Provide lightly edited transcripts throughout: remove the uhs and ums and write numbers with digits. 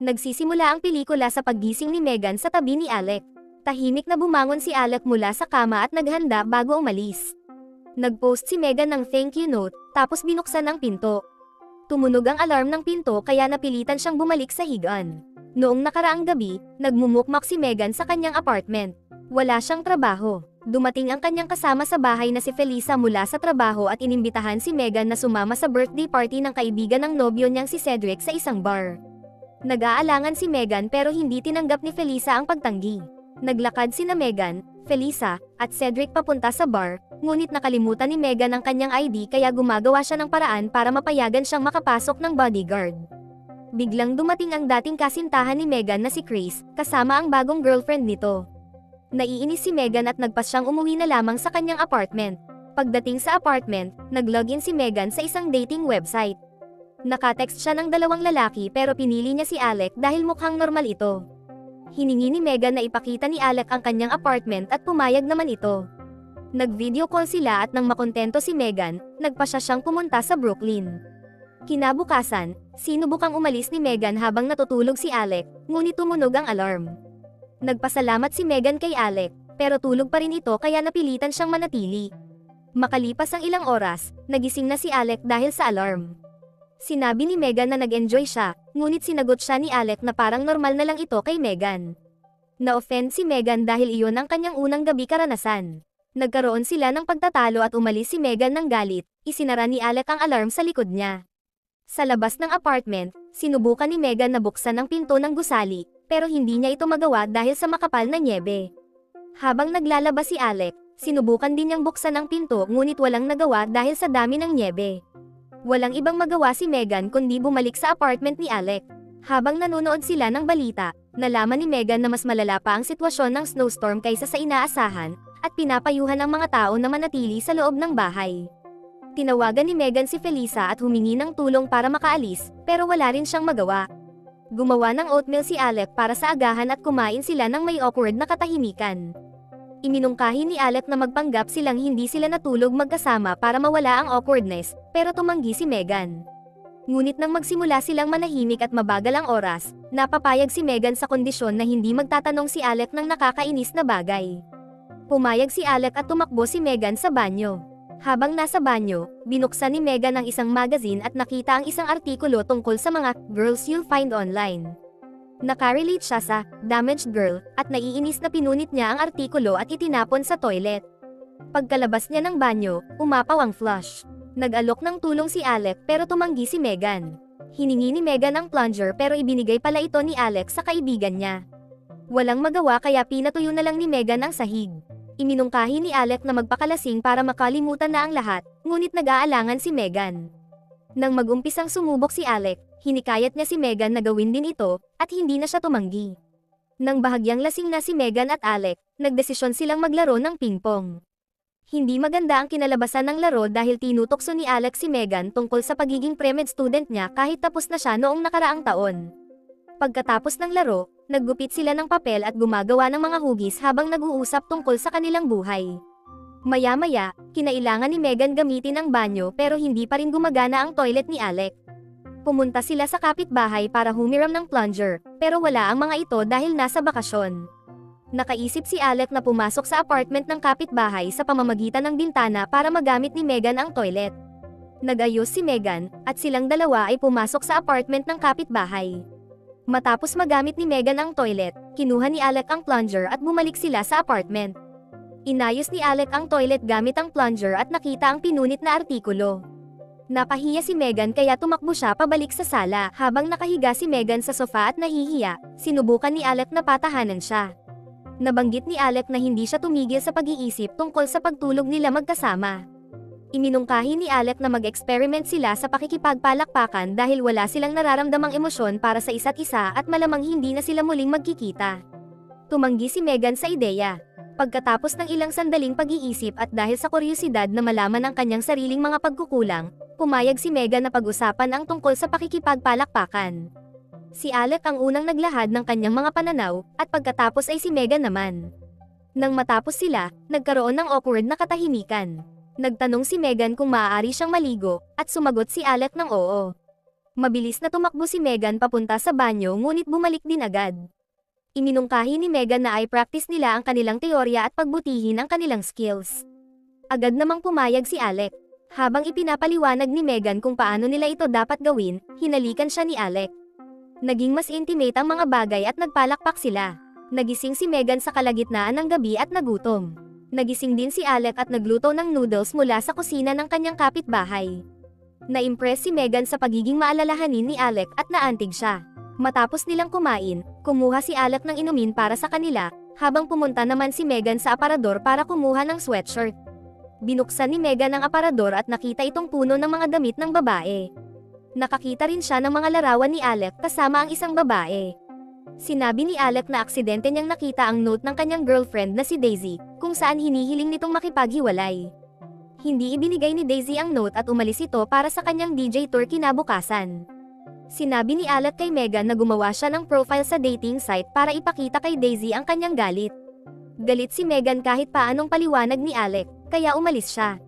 Nagsisimula ang pelikula sa paggising ni Megan sa tabi ni Alec. Tahimik na bumangon si Alec mula sa kama at naghanda bago umalis. Nag-post si Megan ng thank you note, tapos binuksan ang pinto. Tumunog ang alarm ng pinto kaya napilitan siyang bumalik sa higaan. Noong nakaraang gabi, nagmumukmak si Megan sa kanyang apartment. Wala siyang trabaho. Dumating ang kanyang kasama sa bahay na si Felisa mula sa trabaho at inimbitahan si Megan na sumama sa birthday party ng kaibigan ng nobyo niyang si Cedric sa isang bar. Nag-aalangan si Megan pero hindi tinanggap ni Felisa ang pagtanggi. Naglakad sina Megan, Felisa, at Cedric papunta sa bar, ngunit nakalimutan ni Megan ang kanyang ID kaya gumagawa siya ng paraan para mapayagan siyang makapasok ng bodyguard. Biglang dumating ang dating kasintahan ni Megan na si Chris, kasama ang bagong girlfriend nito. Naiinis si Megan at nagpas siyang umuwi na lamang sa kanyang apartment. Pagdating sa apartment, nag-login si Megan sa isang dating website. Nakatext siya ng dalawang lalaki pero pinili niya si Alec dahil mukhang normal ito. Hiningi ni Megan na ipakita ni Alec ang kanyang apartment at pumayag naman ito. Nag-video call sila at nang makontento si Megan, nagpasya siyang pumunta sa Brooklyn. Kinabukasan, sinubukang umalis ni Megan habang natutulog si Alec, ngunit tumunog ang alarm. Nagpasalamat si Megan kay Alec, pero tulog pa rin ito kaya napilitan siyang manatili. Makalipas ang ilang oras, nagising na si Alec dahil sa alarm. Sinabi ni Megan na nag-enjoy siya, ngunit sinagot siya ni Alec na parang normal na lang ito kay Megan. Na-offend si Megan dahil iyon ang kanyang unang gabi karanasan. Nagkaroon sila ng pagtatalo at umalis si Megan ng galit, isinara ni Alec ang alarm sa likod niya. Sa labas ng apartment, sinubukan ni Megan na buksan ang pinto ng gusali, pero hindi niya ito magawa dahil sa makapal na nyebe. Habang naglalabas si Alec, sinubukan din niyang buksan ang pinto ngunit walang nagawa dahil sa dami ng nyebe. Walang ibang magawa si Megan kundi bumalik sa apartment ni Alec. Habang nanonood sila ng balita, nalaman ni Megan na mas malala pa ang sitwasyon ng snowstorm kaysa sa inaasahan, at pinapayuhan ang mga tao na manatili sa loob ng bahay. Tinawagan ni Megan si Felisa at humingi ng tulong para makaalis, pero wala rin siyang magawa. Gumawa ng oatmeal si Alec para sa agahan at kumain sila ng may awkward na katahimikan. Iminungkahi ni Alec na magpanggap silang hindi sila natulog magkasama para mawala ang awkwardness, pero tumanggi si Megan. Ngunit nang magsimula silang manahimik at mabagal ang oras, napapayag si Megan sa kondisyon na hindi magtatanong si Alec ng nakakainis na bagay. Pumayag si Alec at tumakbo si Megan sa banyo. Habang nasa banyo, binuksan ni Megan ang isang magazine at nakita ang isang artikulo tungkol sa mga girls you'll find online. Nakarelate siya sa damaged girl at naiinis na pinunit niya ang artikulo at itinapon sa toilet. Pagkalabas niya ng banyo, umapaw ang flush. Nag-alok ng tulong si Alec pero tumanggi si Megan. Hiningi ni Megan ang plunger pero ibinigay pala ito ni Alec sa kaibigan niya. Walang magawa kaya pinatuyo na lang ni Megan ang sahig. Iminungkahi ni Alec na magpakalasing para makalimutan na ang lahat, ngunit nag-aalangan si Megan. Nang mag-umpisang sumubok si Alec, hinikayat niya si Megan na gawin din ito, at hindi na siya tumanggi. Nang bahagyang lasing na si Megan at Alec, nagdesisyon silang maglaro ng ping-pong. Hindi maganda ang kinalabasan ng laro dahil tinutokso ni Alec si Megan tungkol sa pagiging pre-med student niya kahit tapos na siya noong nakaraang taon. Pagkatapos ng laro, naggupit sila ng papel at gumagawa ng mga hugis habang nag-uusap tungkol sa kanilang buhay. Maya-maya, kinailangan ni Megan gamitin ang banyo pero hindi pa rin gumagana ang toilet ni Alec. Pumunta sila sa kapitbahay para humiram ng plunger, pero wala ang mga ito dahil nasa bakasyon. Nakaisip si Alec na pumasok sa apartment ng kapitbahay sa pamamagitan ng bintana para magamit ni Megan ang toilet. Nag-ayos si Megan, at silang dalawa ay pumasok sa apartment ng kapitbahay. Matapos magamit ni Megan ang toilet, kinuha ni Alec ang plunger at bumalik sila sa apartment. Inayos ni Alec ang toilet gamit ang plunger at nakita ang pinunit na artikulo. Napahiya si Megan kaya tumakbo siya pabalik sa sala. Habang nakahiga si Megan sa sofa at nahihiya, sinubukan ni Alec na patahanan siya. Nabanggit ni Alec na hindi siya tumigil sa pag-iisip tungkol sa pagtulog nila magkasama. Iminungkahi ni Alec na mag-experiment sila sa pakikipagpalakpakan dahil wala silang nararamdamang emosyon para sa isa't isa at malamang hindi na sila muling magkikita. Tumanggi si Megan sa ideya. Pagkatapos ng ilang sandaling pag-iisip at dahil sa kuryosidad na malaman ang kanyang sariling mga pagkukulang, pumayag si Megan na pag-usapan ang tungkol sa pakikipagpalakpakan. Si Alec ang unang naglahad ng kanyang mga pananaw, at pagkatapos ay si Megan naman. Nang matapos sila, nagkaroon ng awkward na katahimikan. Nagtanong si Megan kung maaari siyang maligo, at sumagot si Alec ng oo. Mabilis na tumakbo si Megan papunta sa banyo ngunit bumalik din agad. Iminungkahi ni Megan na i-practice nila ang kanilang teorya at pagbutihin ang kanilang skills. Agad namang pumayag si Alec. Habang ipinapaliwanag ni Megan kung paano nila ito dapat gawin, hinalikan siya ni Alec. Naging mas intimate ang mga bagay at nagpalakpak sila. Nagising si Megan sa kalagitnaan ng gabi at nagutom. Nagising din si Alec at nagluto ng noodles mula sa kusina ng kanyang kapitbahay. Na-impress si Megan sa pagiging maalalahanin ni Alec at naantig siya. Matapos nilang kumain, kumuha si Alec ng inumin para sa kanila, habang pumunta naman si Megan sa aparador para kumuha ng sweatshirt. Binuksan ni Megan ang aparador at nakita itong puno ng mga damit ng babae. Nakakita rin siya ng mga larawan ni Alec kasama ang isang babae. Sinabi ni Alec na aksidente niyang nakita ang note ng kanyang girlfriend na si Daisy, kung saan hinihiling nitong makipaghiwalay. Hindi ibinigay ni Daisy ang note at umalis ito para sa kanyang DJ tour kinabukasan. Sinabi ni Alec kay Megan na gumawa siya ng profile sa dating site para ipakita kay Daisy ang kanyang galit. Galit si Megan kahit paanong paliwanag ni Alec, kaya umalis siya.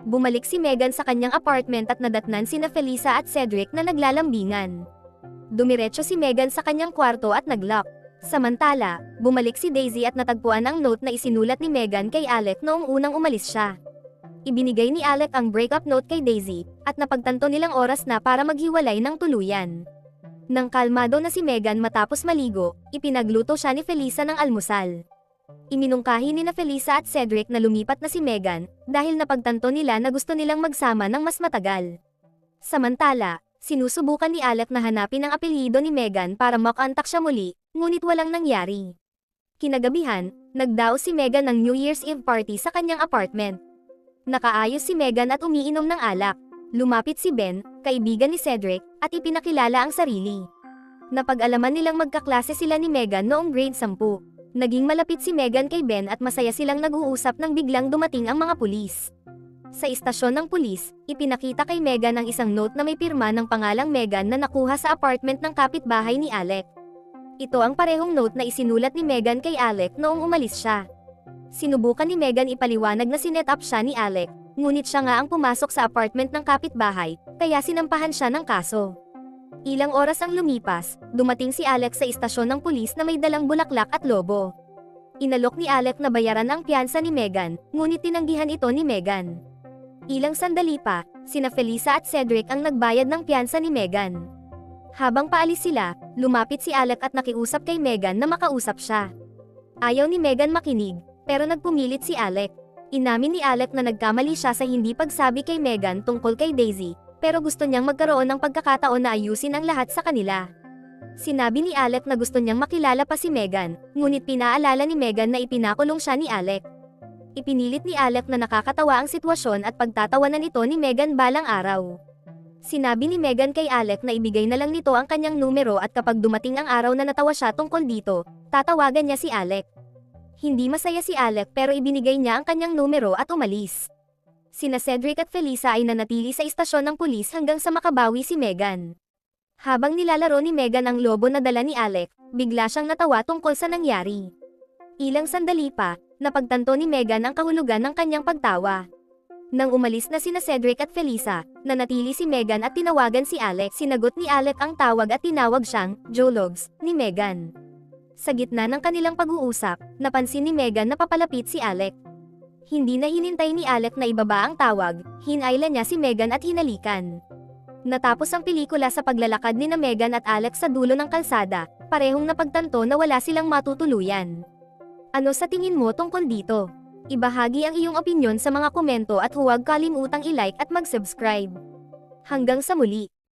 Bumalik si Megan sa kanyang apartment at nadatnan sina Felisa at Cedric na naglalambingan. Dumiretso si Megan sa kanyang kwarto at naglock. Samantala, bumalik si Daisy at natagpuan ang note na isinulat ni Megan kay Alec noong unang umalis siya. Ibinigay ni Alec ang breakup note kay Daisy, at napagtanto nilang oras na para maghiwalay ng tuluyan. Nang kalmado na si Megan matapos maligo, ipinagluto siya ni Felisa ng almusal. Iminungkahi ni na Felisa at Cedric na lumipat na si Megan, dahil napagtanto nila na gusto nilang magsama ng mas matagal. Samantala, sinusubukan ni Alec na hanapin ang apelyido ni Megan para makontak siya muli, ngunit walang nangyari. Kinagabihan, nagdaos si Megan ng New Year's Eve party sa kanyang apartment. Nakaayos si Megan at umiinom ng alak. Lumapit si Ben, kaibigan ni Cedric, at ipinakilala ang sarili. Napag-alaman nilang magkaklase sila ni Megan noong grade 10. Naging malapit si Megan kay Ben at masaya silang nag-uusap nang biglang dumating ang mga pulis. Sa istasyon ng pulis, ipinakita kay Megan ang isang note na may pirma ng pangalang Megan na nakuha sa apartment ng kapitbahay ni Alec. Ito ang parehong note na isinulat ni Megan kay Alec noong umalis siya. Sinubukan ni Megan ipaliwanag na sinet up siya ni Alec, ngunit siya nga ang pumasok sa apartment ng kapitbahay, kaya sinampahan siya ng kaso. Ilang oras ang lumipas, dumating si Alec sa istasyon ng pulis na may dalang bulaklak at lobo. Inalok ni Alec na bayaran ang piyansa ni Megan, ngunit tinanggihan ito ni Megan. Ilang sandali pa, sina Felisa at Cedric ang nagbayad ng piyansa ni Megan. Habang paalis sila, lumapit si Alec at nakiusap kay Megan na makausap siya. Ayaw ni Megan makinig, pero nagpumilit si Alec. Inamin ni Alec na nagkamali siya sa hindi pagsabi kay Megan tungkol kay Daisy, pero gusto niyang magkaroon ng pagkakataon na ayusin ang lahat sa kanila. Sinabi ni Alec na gusto niyang makilala pa si Megan, ngunit pinaalala ni Megan na ipinakulong siya ni Alec. Ipinilit ni Alec na nakakatawa ang sitwasyon at pagtatawanan ito ni Megan balang araw. Sinabi ni Megan kay Alec na ibigay na lang nito ang kanyang numero at kapag dumating ang araw na natawa siya tungkol dito, tatawagan niya si Alec. Hindi masaya si Alec pero ibinigay niya ang kanyang numero at umalis. Sina Cedric at Felisa ay nanatili sa istasyon ng pulis hanggang sa makabawi si Megan. Habang nilalaro ni Megan ang lobo na dala ni Alec, bigla siyang natawa tungkol sa nangyari. Ilang sandali pa, napagtanto ni Megan ang kahulugan ng kanyang pagtawa. Nang umalis na sina Cedric at Felisa, nanatili si Megan at tinawagan si Alec. Sinagot ni Alec ang tawag at tinawag siyang Jologs ni Megan. Sa gitna ng kanilang pag-uusap, napansin ni Megan na papalapit si Alec. Hindi na hinintay ni Alec na ibaba ang tawag, hinayla niya si Megan at hinalikan. Natapos ang pelikula sa paglalakad ni na Megan at Alec sa dulo ng kalsada, parehong napagtanto na wala silang matutuluyan. Ano sa tingin mo tungkol dito? Ibahagi ang iyong opinyon sa mga komento at huwag kalimutang i-like at mag-subscribe. Hanggang sa muli!